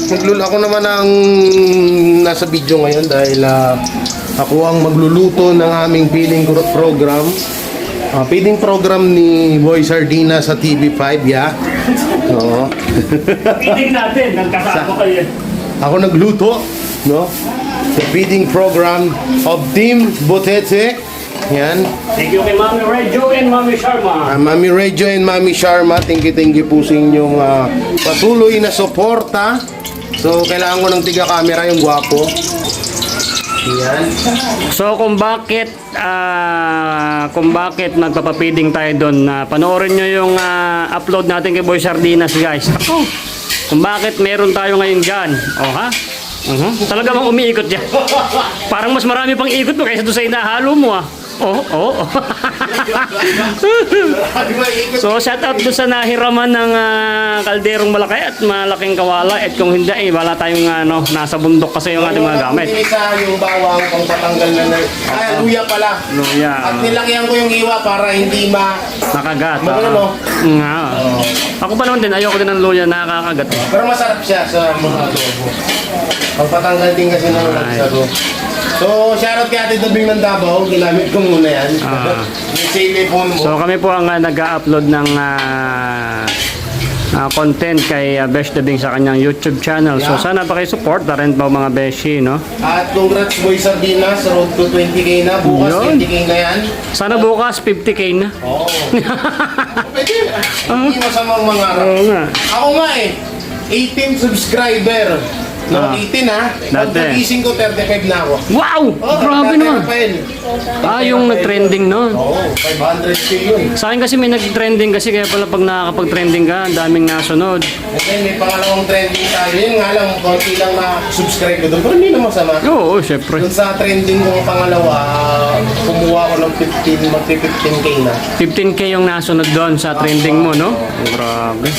Ako naman ang nasa video ngayon dahil ako ang magluluto ng aming feeding program. Feeding program ni Boy Sardina sa TV5, yeah. Oo. Feeding natin, nagkasama kayo. Ako nagluto, no? The feeding program of Team Butete. Yan. Thank you kay Mami Rejo and Mami Sharma. Mami Rejo and Mami Sharma, thank you po sa inyong patuloy na suporta. So, kailangan ko ng tiga-camera yung gwapo. Yan. So kung bakit nagpapapiding tayo doon, panoorin nyo yung upload natin kay Boy Sardinas, guys. Ako, kung bakit meron tayo ngayon dyan. Oh, ha? Talaga bang umiikot dyan? Parang mas marami pang ikot mo kaysa doon sa inahalo mo, ah. Oh. So shout out doon sa nahiraman ng kalderong malaki at malaking kawala, at kung hindi wala tayong nasa bundok kasi yung ating mga gamit. Isa yung bawang pang patanggal na luya pala. Luya. At nilagyan ko yung iwa para hindi nakagat. Nga. Ako pa naman din, ayoko din ng luya, nakakagat. Pero masarap siya sa mga adobo. Pagpatanggal din kasi ng adobo. So, shoutout kay Ate Dabing ng Davao. Ginamit ko muna yan. Save phone mo. So, kami po ang nag-upload ng content kay Besh Dabing sa kanyang YouTube channel. So, sana pa kayo support na rin po mga Beshi, no? At congrats Boy Sardinas, road to 20k na. Bukas 20k na yan. Sana bukas 50k na. Oo. Pwede. Hindi masamang mangarap. Oo nga. Ako nga 18 subscriber. No, 18 ha. Pag-gising ko, 35 na ako. Wow! Grabe naman. Yung nag-trending noon. Oo, 500k yun. Sa akin kasi may nag-trending kasi, kaya pala pag nakakapag-trending ka, ang daming nasunod. And then may pangalawang trending tayo. Yun nga lang, konti lang na subscribe ko doon. Pero hindi na masama. Oo, syempre. Doon sa trending kong pangalawa, kumuha ko ng 15, magpi-15k na. 15k yung nasunod doon sa trending mo, no? Grabe.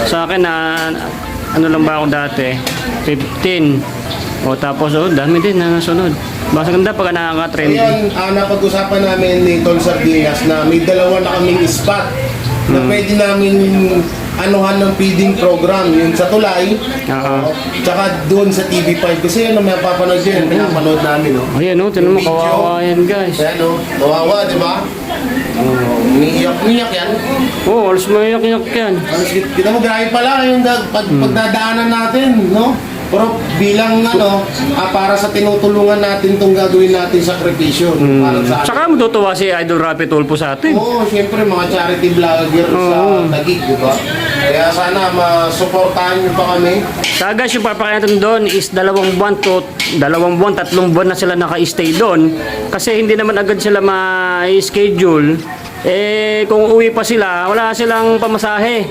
Sa akin, ano lang ba ako dati? 15. O tapos, dami din na nasunod. Basta ganda pag nakaka-trending. Ngayon, napag-usapan namin ni Tol Sardinas na may dalawa na kaming spot na pwede namin anuhan ng feeding program. Yung sa Tulay, tsaka doon sa TV5. Kasi yan ang mapapanood yun. Pinapanood namin. Ayan, tinan mo, kawawa yan, guys. Ayan, kawawa, di ba? Umiiyak yan. Oo, alas maiyak-iyak yan. Kita mo, grabe pala yung pagdadaanan natin, no? Pero bilang para sa tinutulungan natin itong gagawin natin sakripisyo. Para sa Tsaka matutuwa si Idol Rapi Tulpo sa atin. Oo, siyempre mga charity vlogger sa Taguig, di ba? Kaya sana masuportahan nyo pa kami. Saka guys, yung papakita natin doon is 2 buwan, 3 buwan na sila naka-stay doon. Kasi hindi naman agad sila ma-schedule. Kung uwi pa sila, wala silang pamasahe.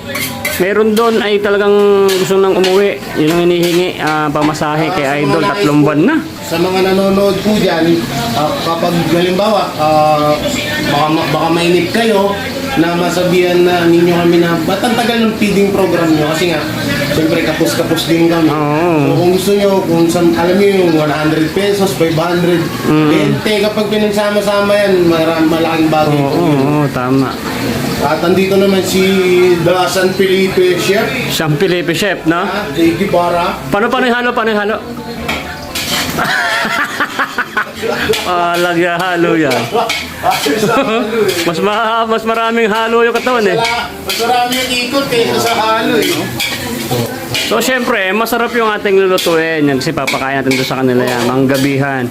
Meron doon ay talagang gusto nang umuwi. Yun ang hinihingi, pamasahe kay Idol, 3 buwan na. Sa mga nanonood po dyan, kapag halimbawa, baka mainip kayo na masabihan na ninyo kami na ba't ang tagal ng feeding program nyo? Kasi nga, siyempre kapos-kapos din kami. So kung gusto nyo, alam nyo yung 100 pesos, 500, 20, kapag pinagsama-sama yan, malaking bagay. Oo, tama. At andito naman si The San Felipe Chef. San Felipe Chef, no? JD Bara. Paano yung halo? Lagya halo yan. mas maraming halo yung katawan Mas marami yung ikot kaysa sa halo So syempre, masarap yung ating lulutuin yan kasi papakain natin doon sa kanila yan, manggabihan.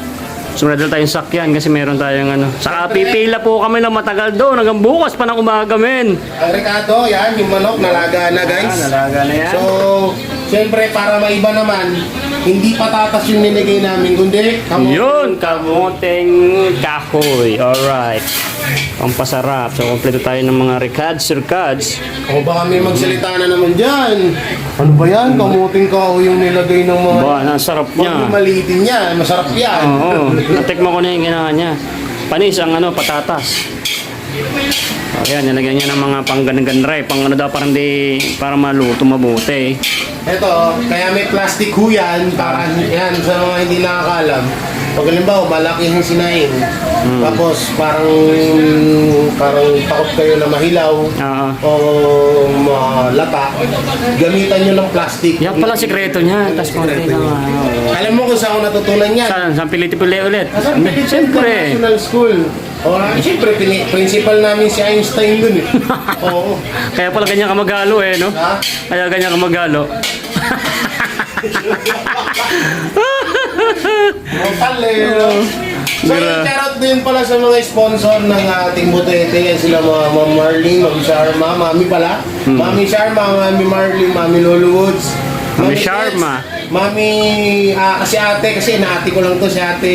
Sumunod tayong sakyan kasi meron tayong Saka pipila po kami ng matagal doon hanggang bukas pa ng umaga, men. Ricardo, yan, yung manok, nalaga na guys. Nalaga na yan. So, siyempre para maiba naman, hindi patatas yung nilagay namin, kundi yun, kamuting kahoy. Alright. Pampasarap. So, kompleto tayo ng mga ricads. O baka may magsalita na naman dyan. Ano ba yan? Kamuting kahoy yung nilagay ng mga... Ba, nasarap niya. Huwag maliitin yan, masarap yan. Oo. Natikman ko na yung ginawa niya. Panis ang patatas. Ayan, nilagyan niya ng mga pangganay, para maluto mabuti. Ito, kaya may plastic ho yan, para yan, sa mga hindi nakakalam. Pag halimbawa, malaki yung sinaing, Tapos parang takot kayo na mahilaw Oo. o malata, gamitan nyo ng plastic. Yan pala sikreto niya. Tapos konti Sikreto lang. niya. Alam mo kung saan ko natutunan yan? Saan Pilipili ulit? Siyempre. Siyempre. National School. O, siyempre, principal namin si Einstein dun eh. Oo. Kaya pala ganyan ka magalo eh, no? Ha? Kaya ganyan ka magalo. Palero. So, yung charot din pala sa mga sponsor ng ating butete. Yan sila mga Ma'am Marlene, Ma'am Sharma, Mami pala. Mami Sharma, Mami Marlene, Mami Lolo Woods. Mami Tess, Sharma. Mami, kasi ate, kasi naati ko lang to si ate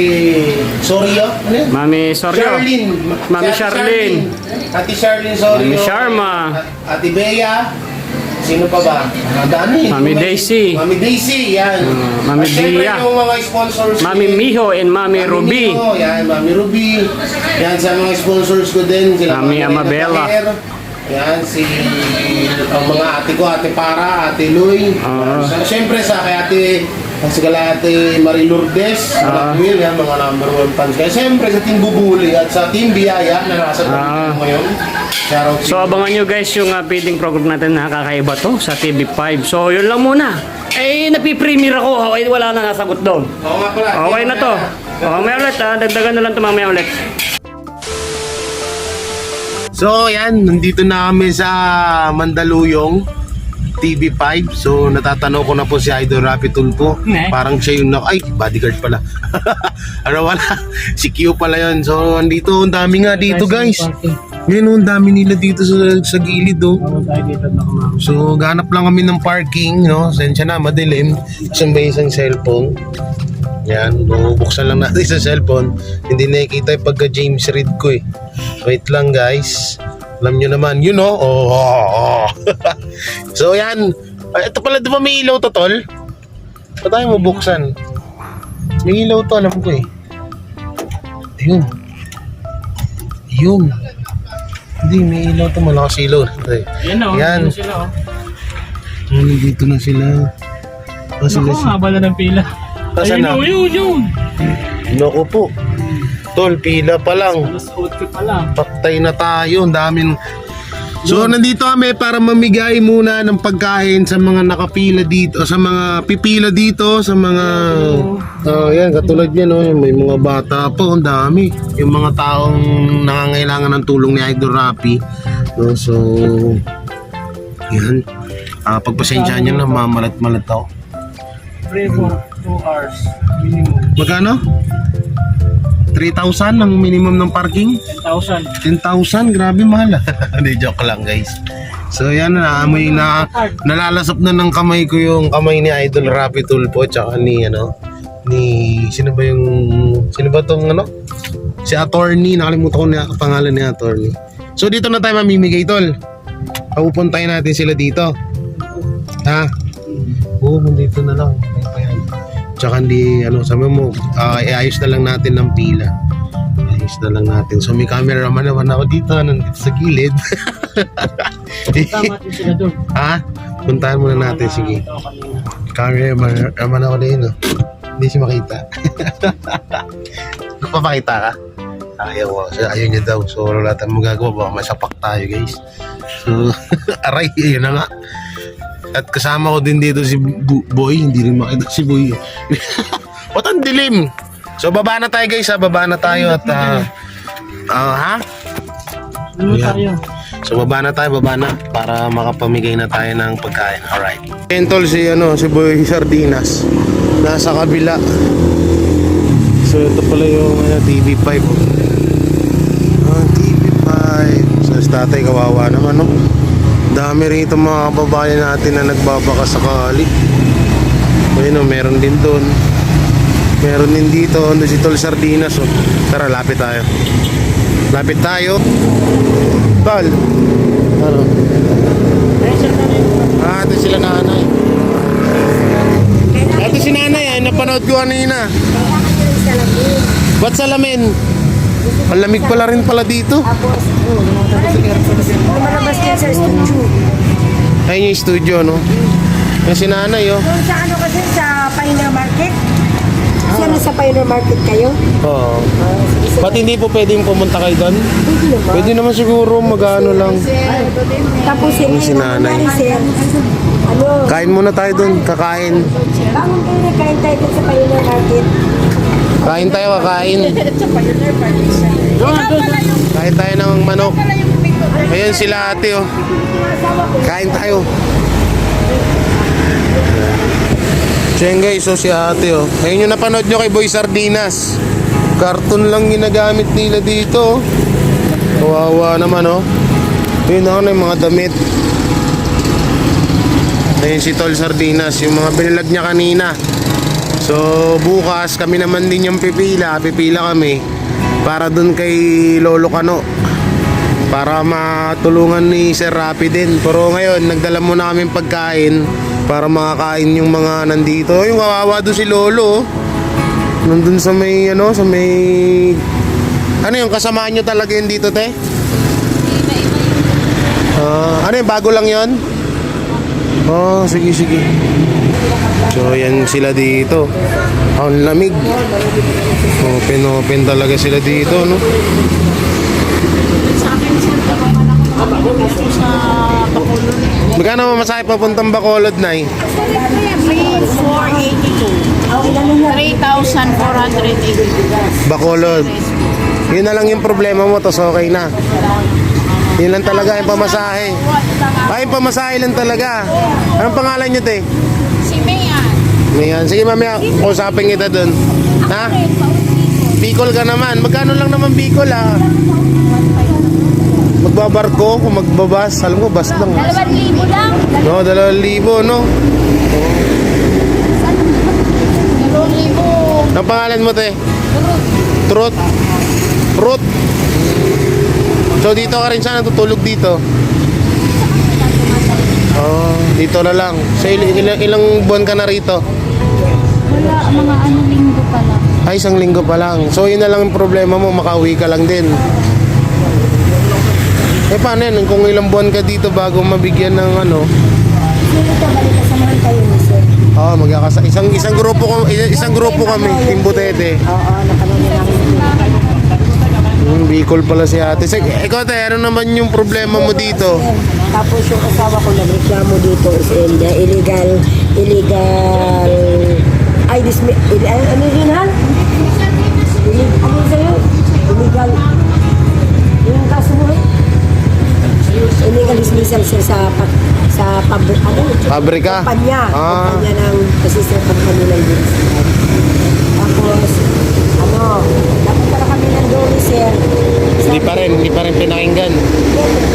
Sorio. Ano yun? Mami Soryo. Charlene. Mami Si Ate Charlene. Ate Charlene Sorio. Mami Sharma. Ate Bea. Sino pa ba? Dami. Mami Daisy. Mami Daisy, yan. Mami At syempre, Dia. yung mga sponsors. Mami Miho and Mami Ruby. Miho, yan, Mami Ruby. Yan, sa mga sponsors ko din. Sila Mami Amabella. Yan, ang mga ate ko, Ate Para, Ate Luy. Siyempre sa kay Ate, Ate Marie Lourdes, Will, yan, mga number 1 fans. Kaya siyempre sa Team Bubuli at sa Team Biyaya na nasa ngayon. Shoutout So abangan nyo guys yung feeding program natin na kakaiba to sa TV5. So yun lang muna. Eh napipremiere ako. Okay, wala na nasagot doon. Oo nga pala. Okay na to. Mamaya ulit dagdagan na lang to mamaya ulit. So yan, nandito na kami sa Mandaluyong TV5. So natatanaw ko na po si Idol Rapi Tulfo. Parang siya yung ay, bodyguard pala. Ano wala? Si Q pala yun. So andito, ang dami nga dito guys. Ngayon, ang dami nila dito sa gilid oh. So ganap lang kami ng parking, no? Sensya na, madilim. Isang cellphone. Yan, bubuksan lang natin sa cellphone. Hindi nakikita yung pagka James Reid ko eh. Wait lang guys. Alam nyo naman, you know. So yan. Ay, ito pala, di ba may ilaw to, tol? Ba't tayo mabuksan? May ilaw to, alam ko eh. Ayun. Ayun. Hindi, may ilaw to. Malakas ilaw. Yan o. Yan. Sila Dito na sila. Sila. Habala ng pila. Asan na? Yun. Naku po. Tol, pila pa lang. Alas 8 pa lang. Patay na tayo. Ang daming... So, nandito kami para mamigay muna ng pagkain sa mga nakapila dito, sa mga pipila dito, sa mga... yan, katulad yan, no? May mga bata po, ang dami. Yung mga taong nangangailangan ng tulong ni Idol Rapi. No? So, yan. Pagpasensyahan nyo na, mamalat-malat ako. Pray for 2 hours minimum. Magkano? 3,000 ang minimum ng parking? 10,000. 10,000? Grabe mahal. Hindi, joke lang guys. So yan na, amoy na, nalalasap na ng kamay ko yung kamay ni Idol Rapi Tulfo tsaka ni sino ba tong si attorney, nakalimutan ko na pangalan ni attorney. So dito na tayo mamimigay, tol. Pupuntahin natin sila dito. Ha? Oo, dito na lang. Tsaka hindi, sabi mo, iayos na lang natin ng pila. Ayos na lang natin. So may cameraman naman ako dito, nandito sa gilid. Tama din sila doon. Ha? Puntahan muna natin, sige. Cameraman ako din, no? Hindi siya makita. Napapakita ka? Ayaw niya daw. So wala tayong magagawa, baka masapak tayo, guys. So, aray, yun na nga. At kasama ko din dito si Boy. Hindi rin makita si Boy. Ba't ang dilim? So baba na tayo guys ha. Baba na tayo at ha? Tayo. So baba na para makapamigay na tayo ng pagkain. Alright. Tol si Boy Sardinas. Nasa kabila. So ito pala yung TV5. TV5. So si tatay kawawa naman, no? Dami rito mga kababayan natin na nagbabaka sakali. Ayun, meron din doon. Meron din dito. Doon si Tol Sardinas. Tara, lapit tayo. Tol. Ano? Ito sila nanay. Ito si nanay. Napanood ko kanina. Ba't salamin? Malamig pala rin pala dito. Lumalabas din sa studio. Ayun yung studio, no? Yung si nanay, oh. Doon sa kasi sa Pioneer Market. Sir, nasa Pioneer Market kayo? Oo. Sige, sir. Ba't hindi po pwedeng pumunta kayo doon? Pwede naman. Pwede naman siguro, mag-ano lang. Tapos sir, Si nanay. sir, ano, Kain muna tayo doon, kakain. bangon kayo na kain tayo dun sa Pioneer Market. Kain tayo, kakain. Kain tayo ng manok. Ayan sila ate, oh. Kain tayo. So yan guys, so si ate, oh. Ngayon yung napanood nyo kay Boy Sardinas. Karton lang ginagamit nila dito, oh. Kawawa naman, oh. Yun ako na yung mga damit. Ayun si Tol Sardinas, yung mga binilag niya kanina. So bukas kami naman din yung pipila kami para dun kay Lolo Kano, para matulungan ni Sir Rapi din. Pero ngayon nagdala muna kaming pagkain para makakain yung mga nandito. Yung kawawa doon si Lolo, oh. Nandun sa may ano yung kasamaan nyo talaga yun dito, te? Ano yung bago lang yon? Oh, sige. So yan sila dito. Ang lamig. Open talaga sila dito, no? Magkano mamasahe papuntang Bacolod, Nay? 3,480. Bacolod. Yun na lang yung problema mo, tos okay na. Yun lang talaga yung pamasahe. Yung pamasahe lang talaga. Anong pangalan nyo, te? Si Mayan. Ayan. Sige, mamaya, usapin kita dun. Ha? Bicol ka naman. Magkano lang naman Bicol, ha? Magbabarko, kung magbabas. Alam ko, bas lang. 2,000 lang. No, 2,000, no? 2,000. Ang pangalan mo, te? Truth. Truth. So, dito ka rin sana tutulog dito? Oh, dito na lang. So, ilang buwan ka na rito? Wala, mga linggo pa lang. Ay, isang linggo pa lang. So, yun na lang yung problema mo, makauwi ka lang din. Paano yan? Kung ilang buwan ka dito bago mabigyan ng ano? Sino ito, balik kasamahan kayo ni sir? Oo, isang grupo kami, Team Butete. Oo, napanood na namin. Bicol pala si ate. Sige, ikaw te, ano naman yung problema mo dito? Tapos yung asawa ko nagreklamo dito is illegal, ay, ano yun ha? Ano sa'yo? Illegal, yung kaso mo illegal dismissal siya sa Pabrika? kumpanya Ah. ng assistant company ng Vietnam. Tapos, dapat pala kami nandun, sir. Hindi pa rin pinakinggan.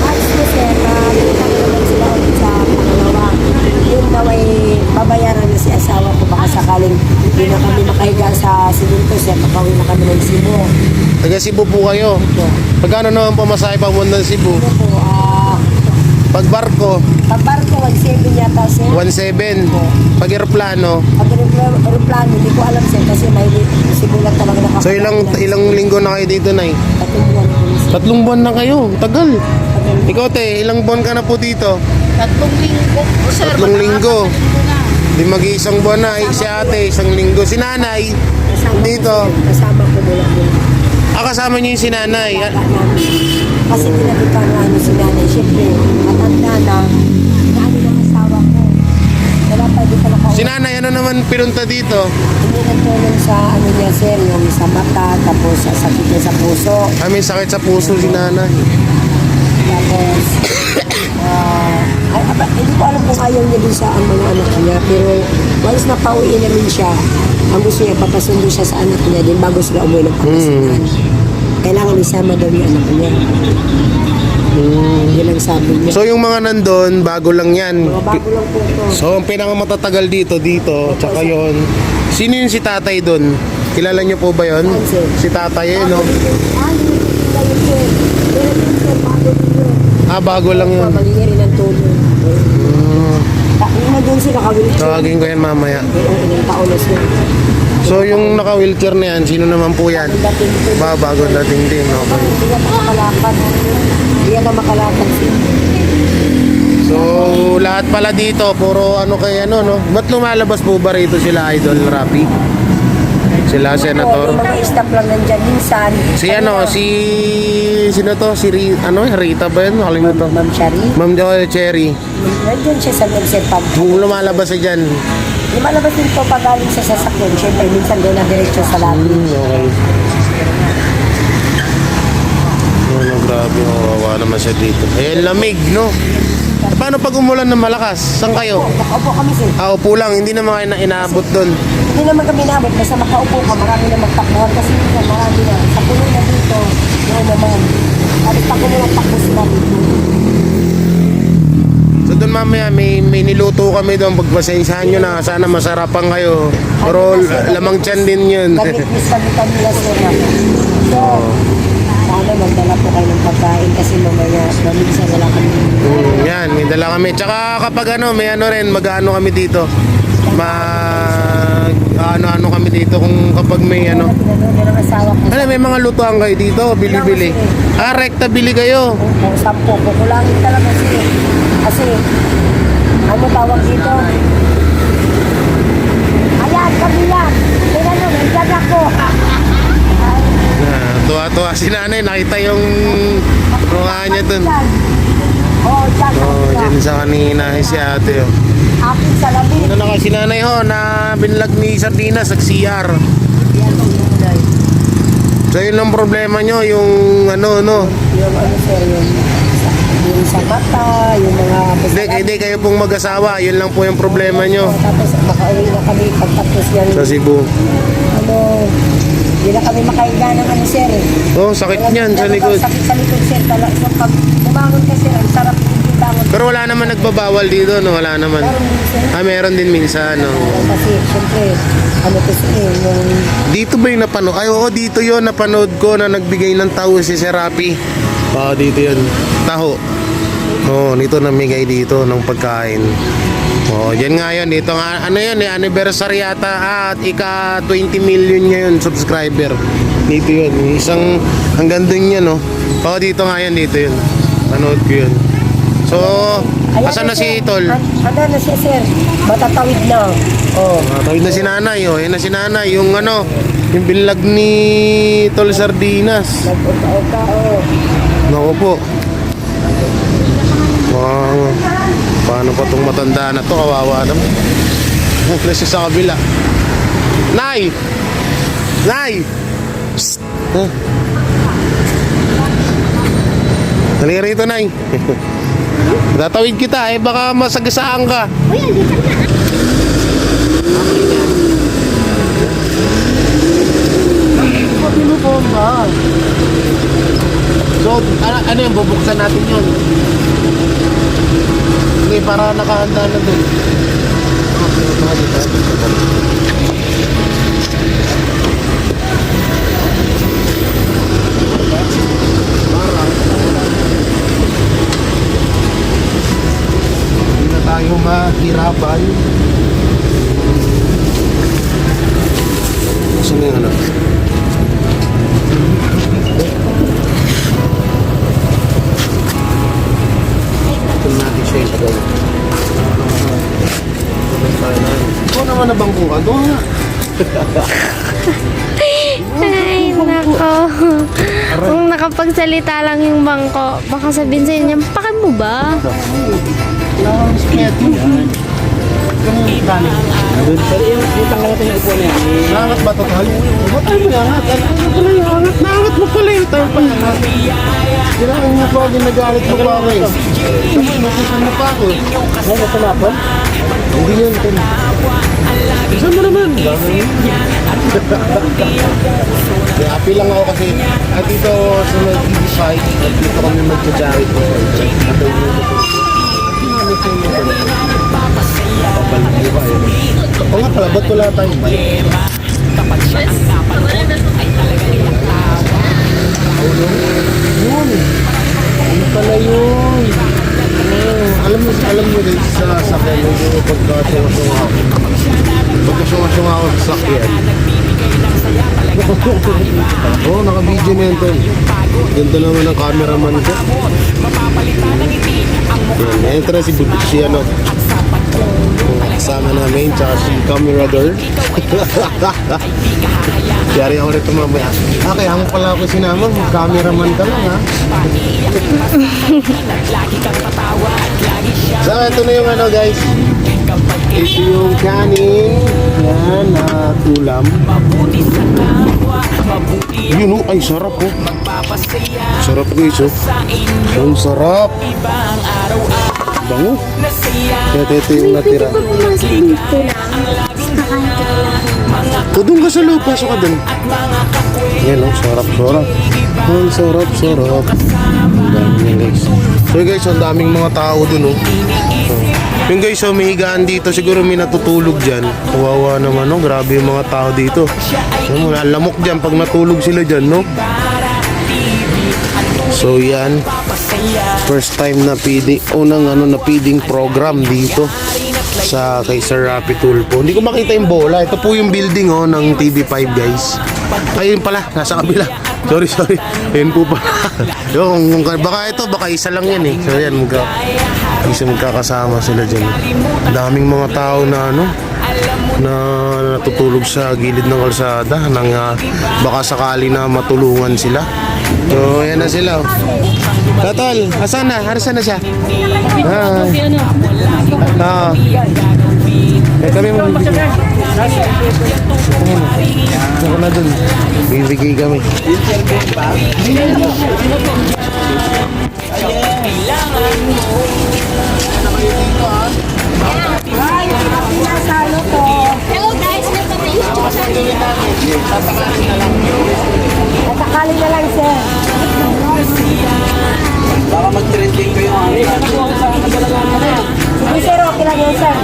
Ayos mo, sir, nakita ko naman sila ulit sa pangalawa. Yun daw ay babayaran na si asawa ko. Baka sakaling hindi na kami makahiga sa siminto, sir. Makauwi na kami ng Cebu. Taga Cebu po kayo. Ito. Pagkano naman pamasahe papunta ng Cebu? Ano po, Pag barko, pagbarko, 1.7 yata, sir. 1,700. Pag aeroplano, Pag aeroplano, hindi ko alam, sir, kasi may simulat talaga nakapagod. so ilang linggo na kayo dito, Nay? Patungguan ko, sir. 3 buwan na kayo. Tagal. Ikaw te, ilang buwan ka na po dito? 3 linggo. Sir, 3 linggo. na. Di mag-iisang buwan na. Si ate, 1 linggo. Si nanay, Kasama ko, dito. sir. Kasama ko mula mula. Kasama niyo yung si nanay. Kasi tinabitan nga ano si nanay, siyempre, matanda na, dami ng asawa ko. Wala pa, di pa nakauwi. Si nanay, ano naman pinunta dito? Hindi nagtulong sa ano niya, sir, yung sa mata, tapos sa sakit niya sa puso. May sakit sa puso si nanay. Tapos, hindi ko alam kung ayaw niya din sa mga anak niya, pero once na pauwi namin siya, ang gusto niya, papasundo siya sa anak niya din bago sila umuwi ng Pangasinan. Kailangan isama daw yung anak niya. Yun ang sabi niya. So yung mga nandun, bago lang yan. Mga bago lang po ito. So ang pinakamatatagal dito, tsaka yon. Sino yung si tatay dun? Kilala niyo po ba yon? Si tatay yun, no? Bago lang yun. Malingi rin ang tulong. Nandun sila ka-wheelchair. Tawagin ko yan mamaya. Ilang taon na siya. So yung naka-wheelchair na yan, sino naman po yan? Bago dating din, okay. Hindi na makalakad. Hindi na makalakad siya. So lahat pala dito, puro ano kay ano, no? Ba't lumalabas po ba rito sila Idol Rapi? Sila, Senator. Yung mga staff lang nandyan minsan. Sino to? Rita ba yun? Nakalimutan. Ma'am Shari. Ma'am Joy Cherry. Nandyan siya sa Merced Pub. Kung lumalabas siya dyan. Lumalabas din po pag galing sa sasakyan. Siyempre, minsan doon na diretso sa lobby. Okay. Ano, grabe, kawawa naman siya dito. Eh, lamig, no? Paano pag umulan ng malakas? Saan kayo? Nakaupo kami sir. Upo lang, hindi naman kayo inaabot doon. Hindi naman kami naabot. Basta makaupo ka, marami na magtakbuhan. Kasi minsan marami na. Sa puno na dito, yun naman. Tapos pag umulang takbo sila dito. So doon mamaya may niluto kami doon. Pagpasensyahan nyo na, sana masarapan kayo. Pero lamang tiyan din yun. Nag-miss kami na sir. So, sana magdala po kayo ng pagkain kasi mamaya, minsan wala kami. Yan, may dala kami. Tsaka kapag may mag-ano kami dito. Ano kami dito kung kapag may Pinanood ng asawa ko. may mga lutuan kayo dito, bili-bili. Rekta bili kayo. Kung 10, kukulangin talaga sir. Kasi, ano tawag dito? Ayan, kami yan. Kaya nyo, nandyan ako. Tuwa-tuwa si nanay, nakita yung mukha niya dun. Oo, dyan. Dyan sa kanina, si ate. Akin sa labi. Ano na kasi nanay na binlag ni Sardinas sa CR. So yun ang problema nyo, yung Yung sir, yung sa mata, yung mga... Hindi kayo pong mag-asawa, yun lang po yung problema nyo. Tapos makauwi na kami pagtapos yan. Sa Cebu. Hindi na kami makahiga ng sir. Sakit niyan sa likod. Sakit sa likod sir. So pag bumangon ka sir, ang sarap yung bangon. Pero wala naman nagbabawal dito, no? Wala naman. Meron din minsan, no? Kasi syempre, to sir yung... Dito ba yung napanood? Oo, dito yon napanood ko na nagbigay ng taho si Serapi. Dito yun. Taho. Nito namigay dito ng pagkain. Yan nga yun. Dito nga, anniversary yata. At ika 20 million ngayon subscriber. Dito yun. Isang hanggang dun yan, no? Dito nga yan, dito yun. Panood ko yun. So, asan na si Tol? Handa na siya sir. Matatawid na. Tawid na si nanay, yan na si nanay. Yung yung binlag ni Tol Sardinas. Nag-uta-uta, Naku po. Paano pa itong matanda na to? Kawawa naman. Kasi sa kabila. Nay! Nay! Psst! Dali rito, Nay. Tatawid kita, baka masagasaan ka. So, ano yung bubuksan natin yun? Hindi, para nakahanda na dun. Hindi na tayo mahirapan. Saan yung natin siya yung tagay. Ikaw naman na bangkuhan. Doon nga. Ay, nako. Kung nakapagsalita lang yung bangko, baka sabihin sa inyo, pakin mo ba? Wala kang spaghetti. Yung galing. Pero yung tanggal natin yung upuan niya. Nangat ba ito, Tal? Ba't tayo mayangat? Ano pala yung angat? Nangat mo pala yung tayo payangat. Kailangan mo pa ako nagalit mo pa ako eh. Tapos nakisan mo pa ako. Ano ito napon? Hindi yun, Tal. Saan mo naman? Happy lang ako kasi at dito sa TV5 at dito kami magka-jacket ko. At yung papalito ba yun? O nga pala, ba't wala tayong bike? Yun! Ano pala yun? Alam mo rin sa sakyan yung pagkasunga-sunga ako. Pagkasunga-sunga ako sa sakyan. Oo, naka-video na yun, Tol. Ganda naman ang cameraman ko. Yan, entra si ano. kasama namin, tsaka si camera girl. Yari ako rito mamaya. Kaya mo pala ako sinama, cameraman ka lang ha. So, ito na yung ano guys. Ito yung kanin. Yan, na ulam. Yun oh, ay sarap oh. Sarap guys oh. Ang sarap. Bango. Ito yung natira. Doon ka sa loob, pasok ka doon. Yan oh, sarap. Ang sarap. Ang dami yan guys. So guys, ang daming mga tao doon oh. Yung guys, oh, may higaan dito. Siguro may natutulog dyan. Kawawa naman, no? Grabe yung mga tao dito. Wala lamok dyan pag natulog sila dyan, no? So, yan. First time na unang feeding program dito sa kay Sir Rapi Tulfo. Hindi ko makita yung bola. Ito po yung building, oh, ng TV5, guys. Ayun pala, nasa kabila. Sorry. Ayun po pa. Baka isa lang yan eh. So, yan, magkakasama sila dyan. Daming mga tao na na natutulog sa gilid ng kalsada nang baka sakali na matulungan sila. So, ayan na sila. Oh. Tatol, asan na? Arasan na siya? Kami magbibigay. Ako na dun. Bibigay kami. Hello guys, Natakali na lang, sir. Baka mag-trending ko yung Sige, sir, okay lang yun, sir.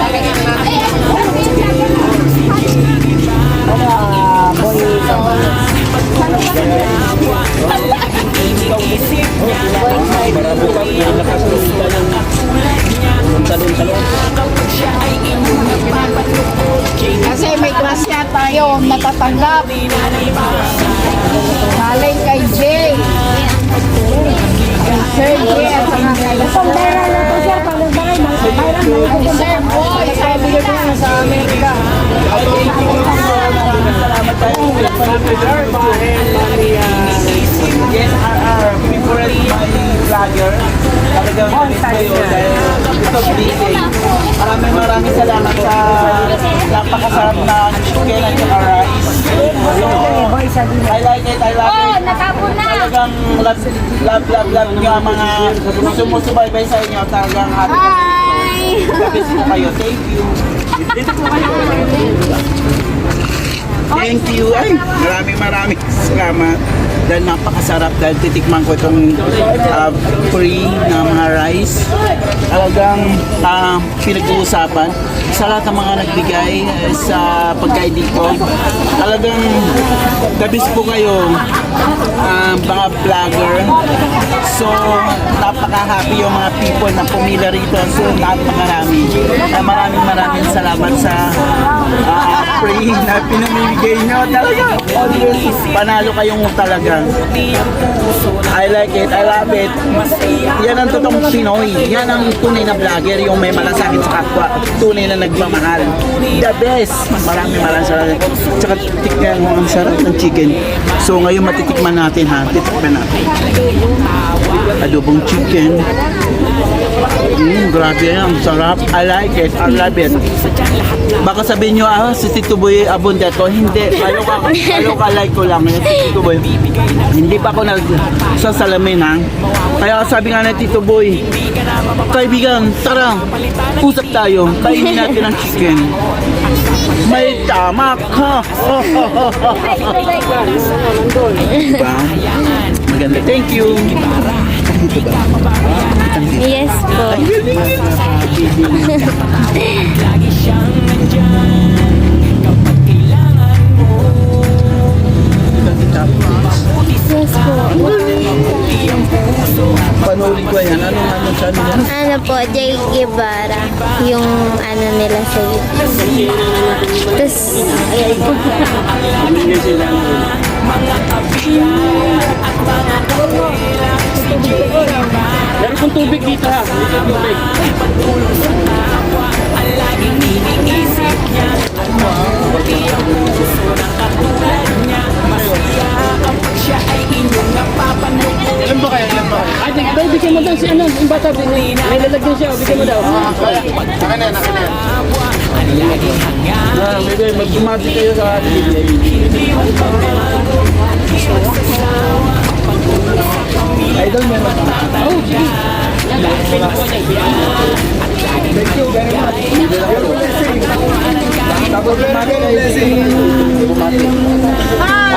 Kasi may grasya tayo natatanggap. Galing kay Jay. Sir Jay at saka kay Pang-viral na to, sir. Pang-viral. Sir Boy. Sabi ko na sa Amerika. Yes, our favorite vlogger. Talagang miss kayo dahil ito busy. Maraming salamat sa napakasarap na chicken at saka rice. I like it. Natapon na. Talagang love nyo ang mga sumusubaybay sa inyo. Talagang happy Kapis po kayo. Thank you. Thank you. Ay, maraming salamat. Dahil napakasarap dahil titikman ko itong free na mga rice. Talagang pinag-uusapan sa lahat ng mga nagbigay sa pagkain dito. Talagang gabis po kayo mga vlogger. So, napaka-happy yung mga people na pumila rito. So, napakarami. Maraming salamat sa free na pinamimigay nyo. Talaga, always panalo kayong talaga. I like it, I love it. Yan ang totoong Pinoy. Yan ang tunay na vlogger, yung may malasakit sa kapwa. Tunay na nagmamahal. The best. Maraming salamat. Tsaka tikman mo ang sarap ng chicken. So ngayon matitikman natin ha. Titikman natin. Adobong chicken. Grabe yan. Ang sarap. I like it. I love it. Baka sabihin nyo, si Tito Boy abundato. Hindi. Kaloka like ko lang. Si Tito Boy. Hindi pa ako nagsasalamin ha. Kaya sabi nga na Tito Boy, kaibigan, tara, usap tayo. Kainin natin ang chicken. May tamak ha. Diba? Maganda. Thank you. Yes po. Yes po. Panuli ko yan. Ano siya? Ano po, Jay Guevara. Yung ano nila sa YouTube. Tapos, Meron pong tubig dito ha. Dito tubig. Ilan ba kayo? Ilan ba kayo? Ay, bigyan mo daw si ano, yung bata, may lalagyan siya, bigyan mo daw. Akin na yan, akin na yan. Mag-umati kayo sa Idol mo na. Thank you very much. Tapos bumati kayo.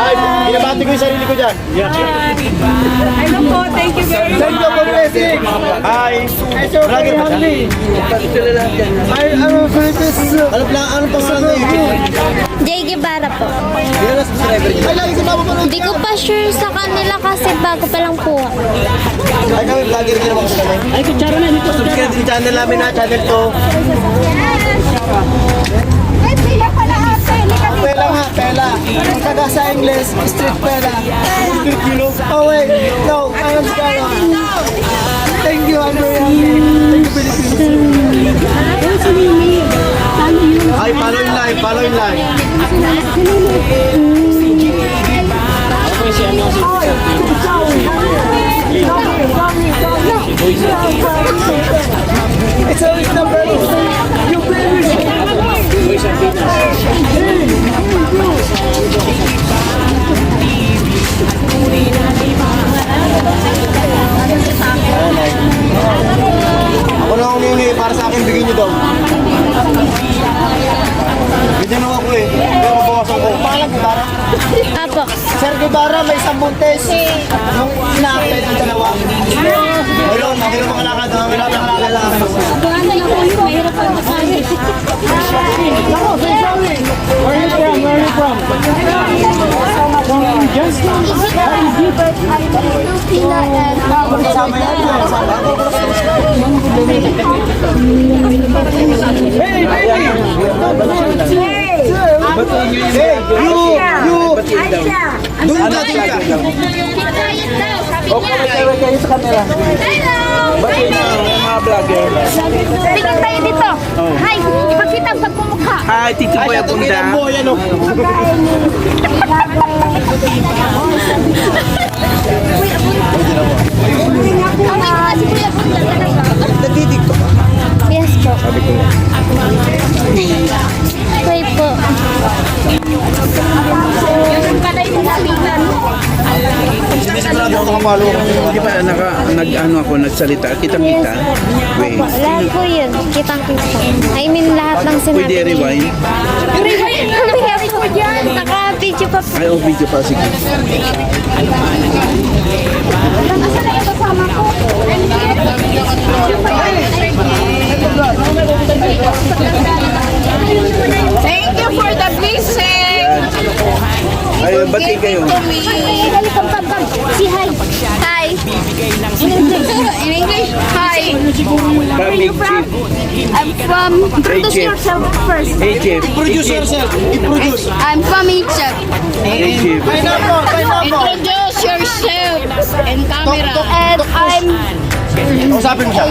Ay, binabati ko yung sarili ko dyan. Hello po, thank you very much. Thank you for blessing. Hi. Lagi pa siya. Ay, ano, Philippines? Ano pa sa Jay Guevara po. Ilan na subscriber niyo? Ay, lagi ko napapanood. Hindi ko pa sure sa kanila kasi bago pa lang po ako. Ay, kami vlogger din naman kasi kami. Ay, kutsara na, dito. Subscribe din channel namin na, channel ko. Ay, pila pala ate. Pela nga, pela. Ang taga sa English, street pela. Street kilo. Oh wait, no, I'm Gano. Thank you, Andrea. Thank you, Philippines. Ay, follow in live, follow in live. It's always number one. You Ako na ang humingi para sa akin, bigyan niyo daw. Bigyan mo ako eh. Pero mabawasan ko. Pangalan Guevara? Apo. Sir Guevara, may isang buntes. Nung ina-apply ng dalawa. Ayun, okay lang mga lakad. Wala lang mga lakad. Mahirap po makali. Ako, say sorry. Where are you from? Where are you from? Kasama yan. Hey, baby! Hey, you! Doon ka, doon ka. Okay, kayo sa camera. Hello! Batiin na mga vlogger. Tingin tayo dito. Hi! Ipakita ang pagmumukha. Hi, Tito Boy Ay, Abunda. ang boy, ano? Kami ko kasi Kuya Bunda talaga. Nagdidig ko. Yes po. Sabi ko. Kay po. Yung pala yung lapitan. Sinisigurado ako kapalo. Di ba nag-ano ako, nagsalita? Kita-kita? Wait. Lahat po yun. Kitang-kita. I mean, lahat ng sinabi Pwede rewind? Kaya po dyan. Naka-video pa po. Ay, oh, video pa. Sige. Asa na yung kasama ko? Thank you for the blessing. Ay, bati kayo. Si hi. Hi. In English? Hi. From Big Chief. I'm from... Introduce Chief. yourself first. Hey, Chief. Produce yourself. I-produce. I'm from Egypt. Hey, Chief. Introduce yourself in camera. And I'm... Usapin mo siya.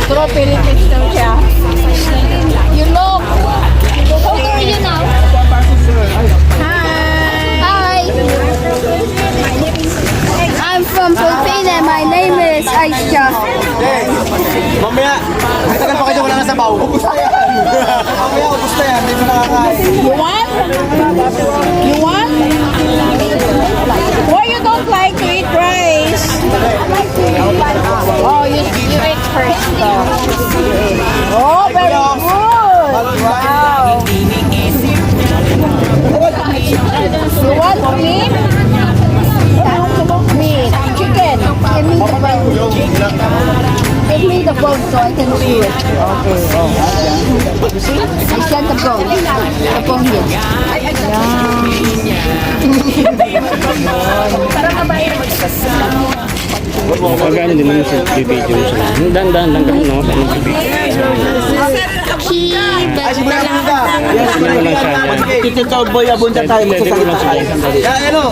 True Philippines daw siya. You look... How old are you now? Hi. I'm from Philippines. My name is Aisha. Hey, mamaya, matagal pa kayo wala na sabaw. Ubus na yan. Mamaya, ubus na yan. Hindi mo nakakain. You want? You want? Why you don't like to eat rice? Oh, you eat first though. Oh, very good. Wow. You want meat? Meat. Chicken. Give me the bone. Give me the bone so I can chew it. Okay. You see? I sent the bone. The bone here. Maganda Magkano din naman sa bibidyo mo sila? Dan lang kami, no? Sa Tito Toboy, abunda tayo. Magsasalita tayo. Ano?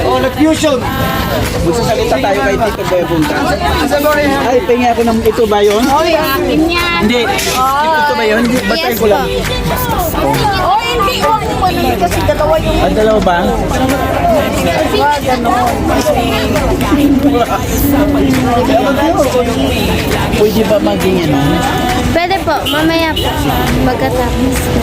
Oh, fusion. Magsasalita tayo kay Tito Boy Abunda. Ay, pengi ako ng ito ba yun? Oy, akin yan. Hindi. Ito ba yun? Basahin ko lang. Oh, hindi. Huwag mo naman kasi dalawa yung... Ang dalawa ba? Pwede ba maging ano? Pwede po, mamaya po. Magkatapos ko.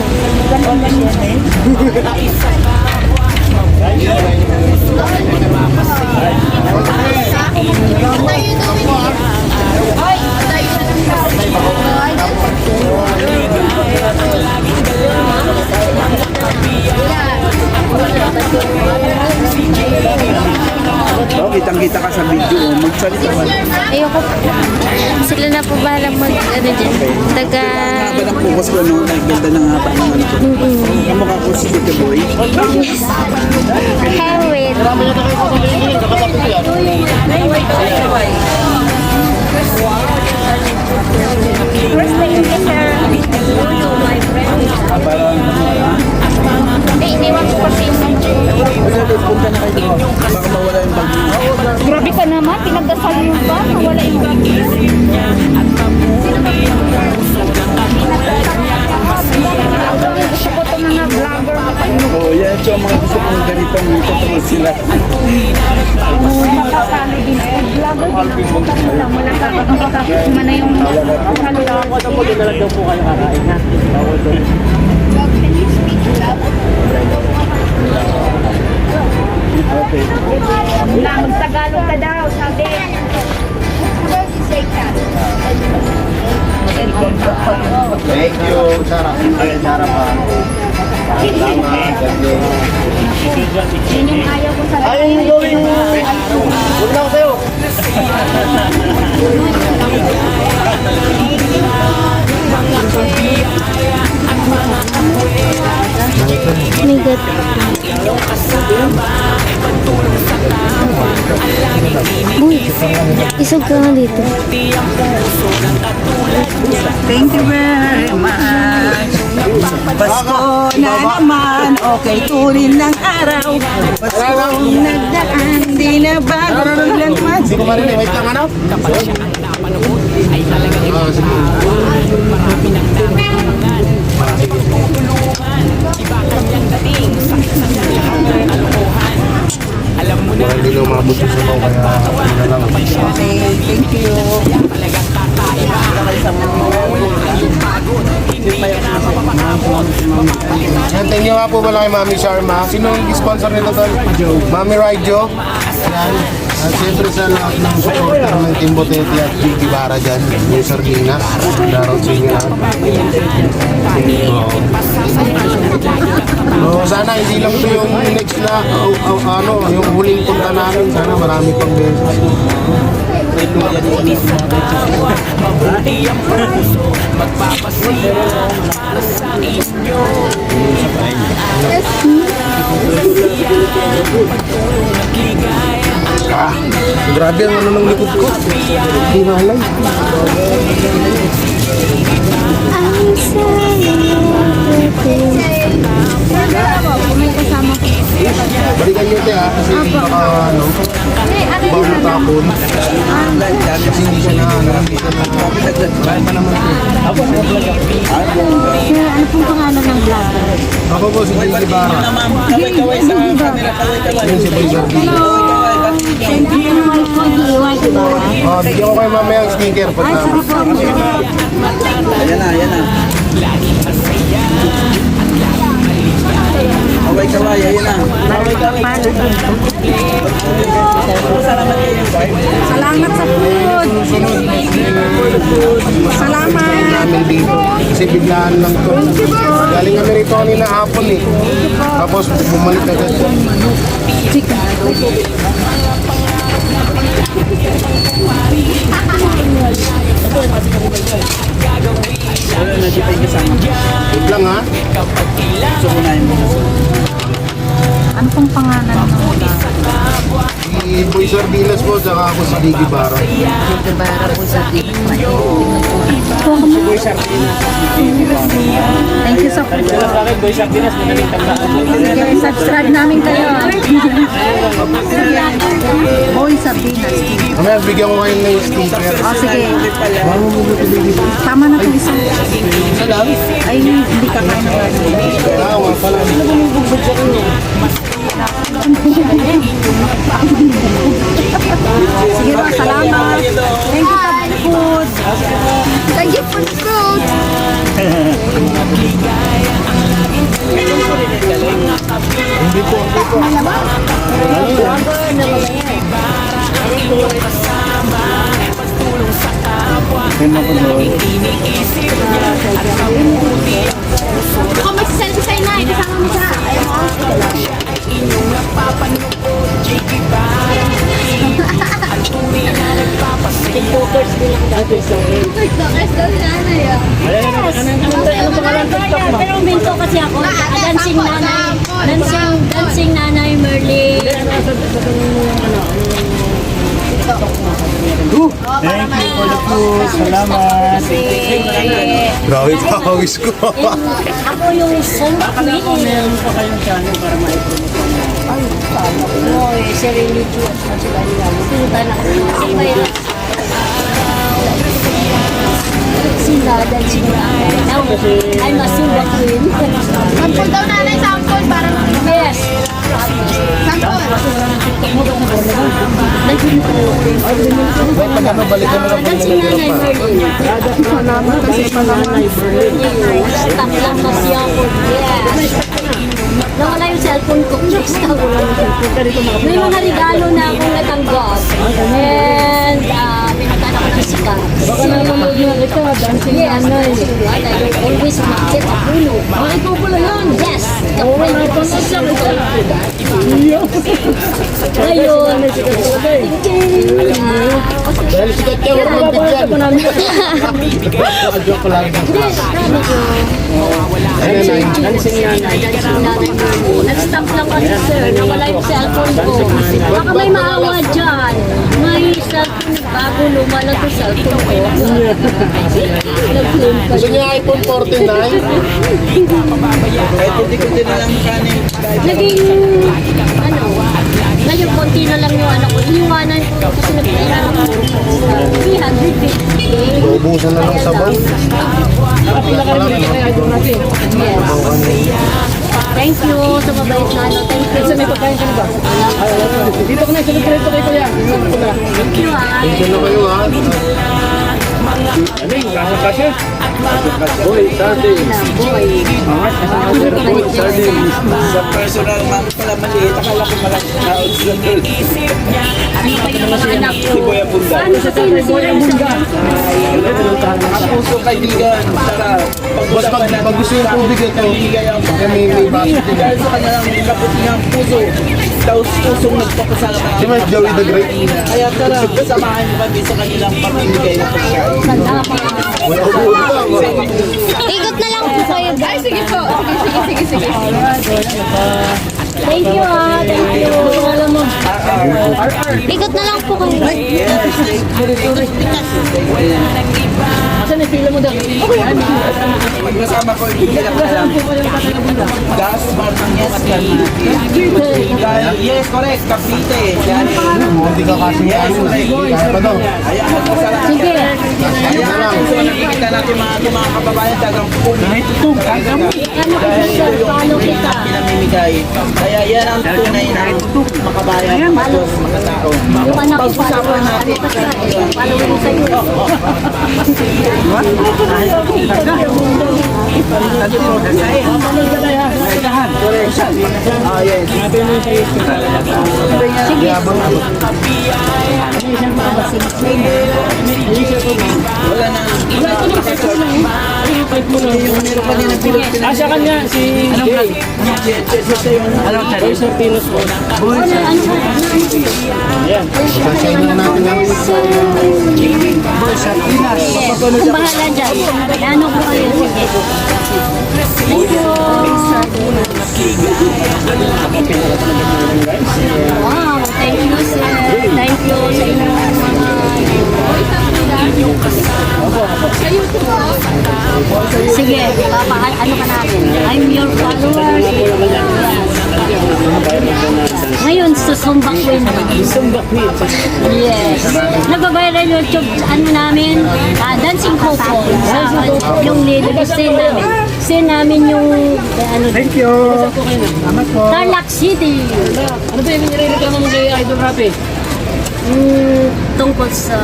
Oh, kitang-kita ka sa video. Magsalita ba? Ayoko po. Sila na po bahala ano dyan. Taga... Haba ng focus ko, no? Naganda ng haba ng ano ko. Kamukha ko si Tito Boy. Hewit. Punta na kayo. Baka mawala yung bag. Grabe ka naman. Pinagdasal mo ba? Wala yung gagawin. Gusto ko ito mga vlogger. Oo, yan. So, mga gusto kong ganitong totoo sila. Makakali din. Vlogger din ako. Wala ka kapag mana yung Tagalog ka daw, sabi. Thank you, Sarah. Ay, Sarah pa. Salamat. Yun yung ayaw ko sa Ayaw yung gawin mo. Huwag na ako sa'yo. Migat. Uy, isog ka nga dito. Thank you very much. Pasko na naman, okay turin ng araw. Pasko nagdaan, di na bago kailanman. Hindi ko marinig. Wait lang, ano? Hindi na umabot yung sabaw kaya na lang. Thank you. Yan, thank you nga po pala kay Mami Sharma. Sino ang sponsor nito tol? Mami Raijo. Yan. At siyempre sa lahat ng supporter ng Team Botete at Gigi Bara dyan. Yung Sardina. Daraw sa inyo lahat. So, sana hindi lang ito yung next na yung huling punta namin. Sana marami pang beses. Grabe ang ano ng likod ko. Hindi malay. Ang saya Balikan nyo tayo kasi baka baka matapon. Kasi hindi siya na hindi siya na kahit pa naman po. Sir, ano pong pangalan ng vlogger? Ako po si Gigi Bara. Kaway-kaway sa camera, kaway-kaway. Yun si Blizzard. Ano may po, DIY, di ba? Bigyan ko kayo mamaya ang sticker. Ay, sarap po. Ayan na, ayan na. Kaway-kaway, ayan na. Salamat sa food. Salamat. Namin dito. Kasi biglaan lang to. Galing kami rito kanina hapon eh. Tapos bumalik agad. Wala na di tayo kasama. Wait lang ha. So, unahin mo na. Ano pong pangalan mo? Si Boy Sardinas po, saka ako si Diggy Barra. Bara po sa tikman. Thank you so much. Sige, subscribe namin kayo. Boy Sabinas. Mamaya bigyan ko kayo ng sticker. O sige. Tama na po isang. Isa lang? Ay, hindi ka kain na. Tawa pala. Sige po, salamat. Thank you for the food. Thank you for the food. Hindi po. Ako magsiselfie sa'yo na, kasama mo siya. Ayun mo. Pero minto kasi ako, dancing nanay, dancing nanay Merlin. Thank you for the food. Salamat. Grabe pawis ko. Ako yung home queen. Meron pa kayong channel para ma-promote. Oy, si religious na sila nila. Punta na kasi masaya. Sila, dancing nanay. Now, I'm a Simba queen. Sample daw nanay, sample. Parang Yes. Balikan mo lang po Dancing nanay Merlin. Stop lang kasi ako. Yes. Nawala yung cellphone ko. Next time. May mga regalo na akong natanggap. And, pinagkala ko ng sikat. Baka nanonood na ito, dancing yes, nanay. I don't always makit a puno. Ito pala yan. Yes. Kapag ngayon. Dahil sikat niya, huwag magbigyan. Joke ko lang. Nag-stop lang kasi sir, nawala yung cellphone ko. Baka may maawa dyan. May cellphone bago lumala ko cellphone ko. Nag-claim ka. Gusto niya iPhone 49? Kahit hindi ko din alam kanin. Naging, ngayon konti na lang yung ko. Iniwanan ko kasi nagkailangan ko. 350. Ubusan na lang sabaw. Thank you sa mabait na ano. Thank you. Sa may pagkain ka na ba? Dito ko na, celebrate ko kay Kuya. Thank you ha. Thank you na kayo ha. Ano yung kasya? Boy. Sa personal man pala maliit. Akala ko malaki tao sa girl. Anak ko. Si Kuya Bunda. Ano sa sino? Ang puso kaibigan. Tara. Boss, pag gusto yung tubig ito, may baso din. Dahil sa kanilang kaputingang puso. Taos pusong nagpapasalamat. Si Mike Joey the Great. Kaya tara, samahan mo kami sa kanilang pamimigay na pagkain. Wala ubuhan pa. Ikot na lang po kayo. Ay, sige po. Sige. Thank you ha. Thank you. Alam mo. Ikot na lang po kayo. Asan yung pila mo daw? Pag nasama ko, hindi lang alam. Gas, marang yes, yes, correct. Kapite. Yan. Hindi ka kasing ano. Kaya pa daw. Ayan, masarap. Sige. Ayan, so nakikita natin mga kababayan talagang puno. Ano kasi sir, follow kita. Pinamimigay. Kaya yan ang tunay na makabayan, malos, makatao. Yung anak ko follow natin. Follow mo sa'yo. Sa kanya, si Jay. Boy Sarpinos po. Ayan. Basahin na natin ang Kung bahala dyan. Ano ko kayo? Thank you. Wow, thank you sir. Thank you sa inyong mga sige, ano ka natin? I'm your follower. Ngayon, susumba queen. Sumba Queen. Yes. Nagbabayran yung YouTube, ano namin, Dancing Couple. Yung lyrics send namin yung, ano, Thank you. Salamat po. Tarlac City. Ano ba yung nire-reklamo mo kay Idol Rapi? Tungkol sa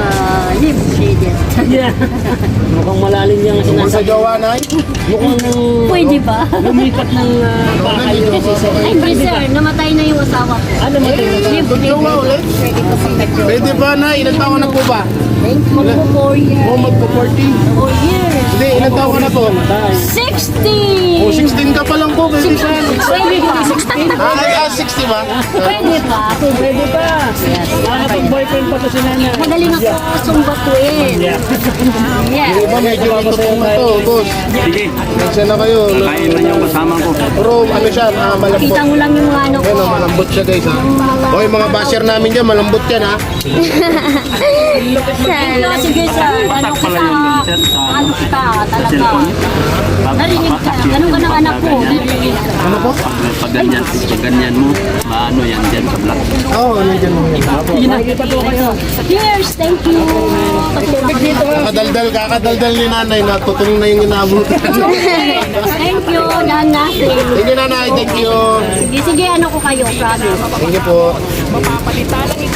lip shaded. Yeah. Mukhang malalim yung tungkol sa sinasabi. jowa na Mukhang Pwede ba? lumipat ng bahay yung kasi sa... Ay, hindi sir, namatay na yung asawa ko. Ano mo ito? jowa ulit. Pwede ba na? Ilan taon na po ba? Magpo 4 years. O magpo-40. 4 years. Hindi, ilan taon ka na po? 60! O 16 ka pa lang po. Pwede pa. Pwede ba? 60 ba? Pwede ba? Pwede pa. Nakakapag-boyfriend pa to si Nana. Magaling ako sumbatuin. Yes. Iba medyo ito to, boss. Sige, Nagsa na kayo. kain na yung kasama ko. Pero ano siya, malambot. Kita mo lang yung ano ko. Ano, malambot siya guys ha. O yung mga basher namin dyan, malambot yan ha. Hello, sige sir. Ano kita? Ano kita? Talaga. Narinig ka. Ano ka ng anak ko? Narinig ka. Ano po? Pag ganyan mo, maano yan dyan sa black. Oo, ano dyan mo yan. Cheers! Thank you! Kakadaldal ni nanay na tutong na yung inabutan. Thank you, Nana. Thank you nanay, thank you. Sige, sige, ano ko kayo, promise. Thank you po.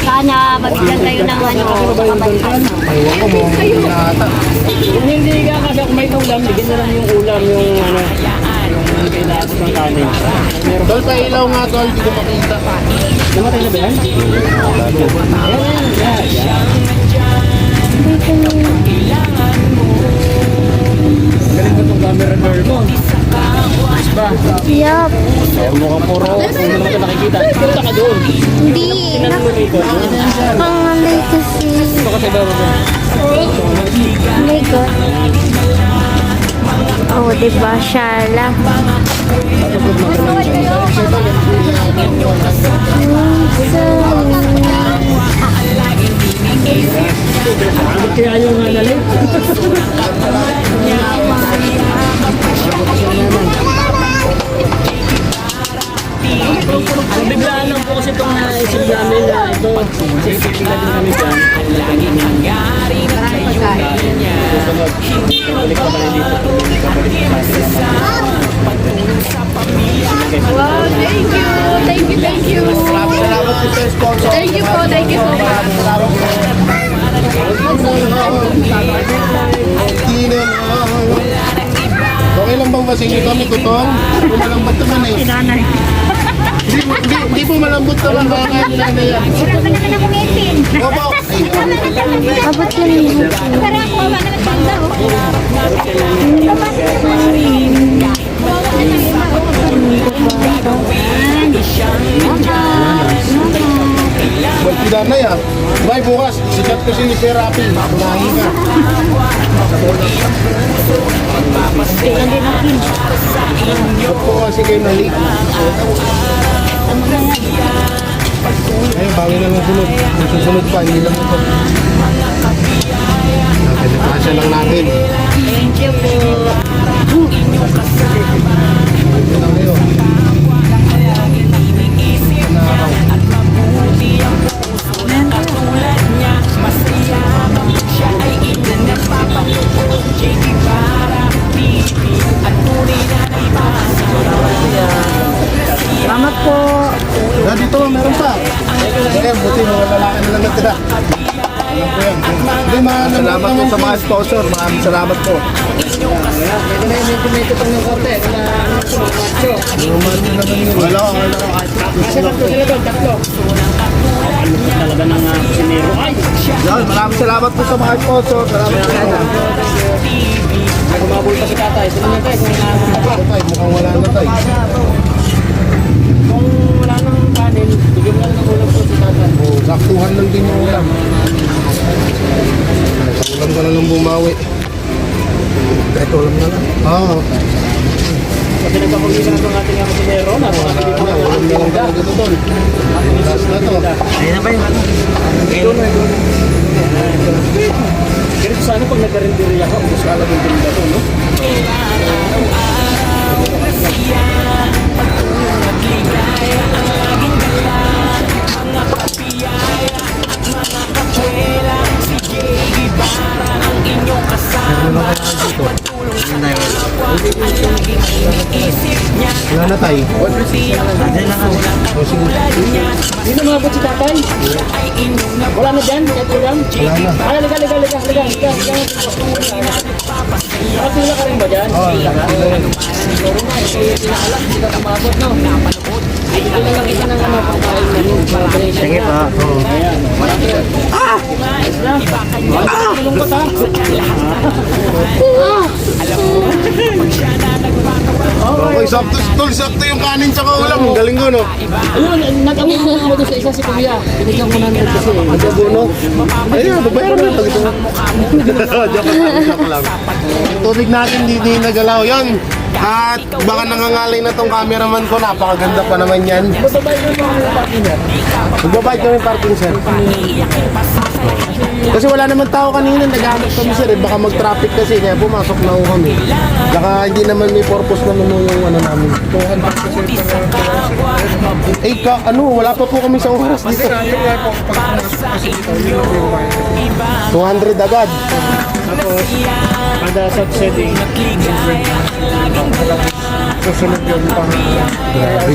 Sana mabigyan kayo ng ano, kapalitan. Ayun ko mo, nata. Kung hindi ka kasi kung may ulam, bigyan na lang yung ulam, yung ano, yung kailangan ng kanin. Tol, pailaw nga tol, hindi ko makita. Namatay na ba yan? Galing ba itong camera girl mo? Ba? Yup. Mukhang puro, kung naman ka nakikita. Punta ka doon. Hindi. Tingnan mo rito. Pangalay kasi. Ito kasi daw. Oh my God. Oh, diba? Shala. Bakit kaya yung nalalim? Ang biglaan lang po kasi itong naisip namin na ito. Sipipila din kami dyan. Balik ka pala dito. Wow, thank you. Thank you, thank you. Salamat po sa sponsor. Thank you po, thank you so much. Okay lang bang masingin kami, tutong? Hindi po malambot naman eh. Hindi po malambot naman baka kaya ni nanay yan. Opo. Abot yan yun. Parang ako, wala naman pang daw. Well, si nanay ah. Bye bukas. Sikat ko si Sir Rapi. Kumahin ka. Ba't po kasi kayo nalik? Ayun, bawi na lang sunod. Yung susunod pa, hindi lang ito. Pinapasya lang natin. Thank you po. Ito lang ngayon. Salamat po. Dito, meron pa. Buti mga lalaki na lang natira. Salamat po sa mga sponsor. Maraming salamat po. Wala. Talaga ng kusinero. Ay! Yan, maraming salamat po sa mga sponsor. Salamat po. Gumabol pa si tatay. Sino niya tayo? Tay, mukhang wala na tay. Kung wala nang kanin, bigyan lang ng ulam po si tatay. Oh, saktuhan lang din yung ulam. Sa ulam ka na lang bumawi. Ito ulam na lang. Oo. Kasi nagpapag-isa na itong ating kusinero. Napakabilis na Ulam na lang talaga ito doon. Last na to. Ayun na ba yun? Ganito sana pag nagkarindiri ako, gusto ka lang yung tinda to, no? Wala na tay. Hindi na mabot si tatay. Wala na dyan, kahit ulam. Wala na. Ay, liga. Nakatula ka rin ba dyan? Oo, Siguro nga, pinakalas, hindi ka kumabot, no? Hindi na lang kita ng ano, pagkain na yun. Sige pa. Ayan. Malungkot ha? Okay, sakto yung kanin tsaka ulam. Ang galing ko, no? Ayun, nag-awin mo ako doon sa isa si Kuya. Binigyan ko namin kasi. Adobo, no? Ayun, babayaran mo na pag ito. Joke lang. Yung tubig natin, hindi nagalaw. Yun. At baka nangangalay na tong cameraman ko. Napakaganda pa naman yan. Magbabayad kami parking, sir. Kasi wala naman tao kanina. Naghanap kami, sir. Baka mag-traffic kasi. Kaya pumasok na ako kami. Baka hindi naman may purpose naman yung ano namin. Eh, wala pa po kami sa oras dito. 200 agad. Kada subsetting. Susunod yun pa. Grabe.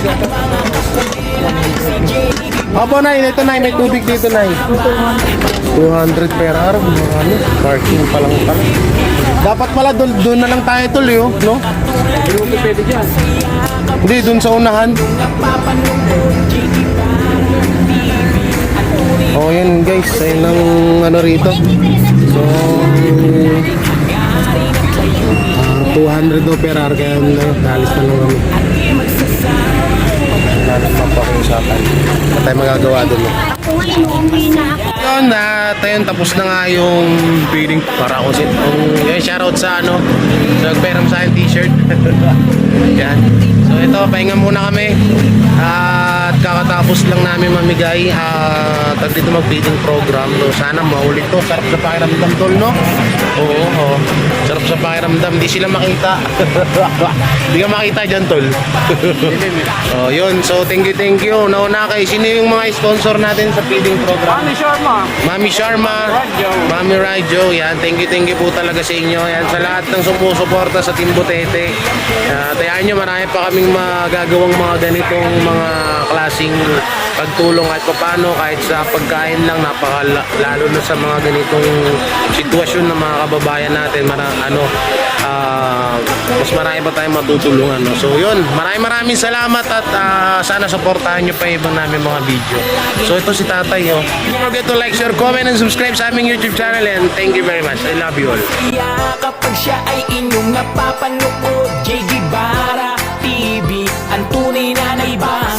Opo, Nay. Ito, Nay. May tubig dito, Nay. 200 per araw. Ano? Parking pa lang pala. Dapat pala doon na lang tayo tuloy, oh, no? Hindi pwede dyan. Hindi, doon sa unahan. Oh, yun guys. Ayun ang ano rito. So, 200 do per hour. Kaya nalis na lang kami. Wala naman pa akong usapan. Wala tayo magagawa doon. Yun, ayun, tapos na nga yung feeling para ako yung shoutout sa ano, nagperam sa akin t-shirt. Yan. So ito, pahinga muna kami. At kakatapos lang namin mamigay at dito mag-feeding program. No? Sana maulit to. Sarap sa pakiramdam tol, no? Oo. Sarap sa pakiramdam. Di sila makita. Di ka makita dyan, tol. Oh, yun. So thank you. Nauna kay sino yung mga sponsor natin sa feeding program? Mami Sharma, Mami Rajo, yan, thank you po talaga sa inyo. Yan, sa lahat ng sumusuporta sa Team Butete. Tayaan nyo, marami pa kaming magagawang mga ganitong mga klaseng pagtulong kahit paano, kahit sa pagkain lang, lalo na sa mga ganitong sitwasyon ng mga kababayan natin, mas marami pa tayong matutulungan. No? So yun, maraming salamat at sana supportahan nyo pa ibang namin mga video. So ito si Tatay. Oh. Don't forget to like, share, comment, and subscribe sa aming YouTube channel and thank you very much. I love you all. Kapag siya ay inyong napapanood, J. Guevara TV, ang tunay na naiba.